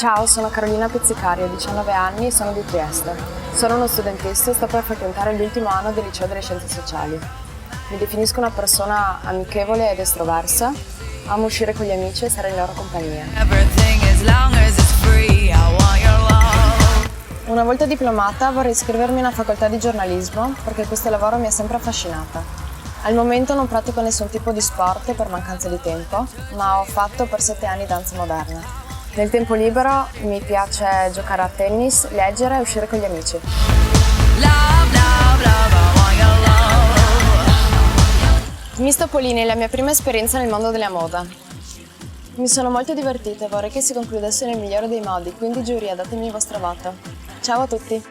Ciao, sono Carolina Pizzicari, ho 19 anni e sono di Trieste. Sono uno studentessa e sto per frequentare l'ultimo anno del liceo delle scienze sociali. Mi definisco una persona amichevole ed estroversa, amo uscire con gli amici e stare in loro compagnia. Una volta diplomata vorrei iscrivermi in una facoltà di giornalismo perché questo lavoro mi ha sempre affascinata. Al momento non pratico nessun tipo di sport per mancanza di tempo, ma ho fatto per 7 anni danza moderna. Nel tempo libero mi piace giocare a tennis, leggere e uscire con gli amici. Miss Topolini è la mia prima esperienza nel mondo della moda. Mi sono molto divertita e vorrei che si concludesse nel migliore dei modi, quindi giuria, datemi il vostro voto. Ciao a tutti!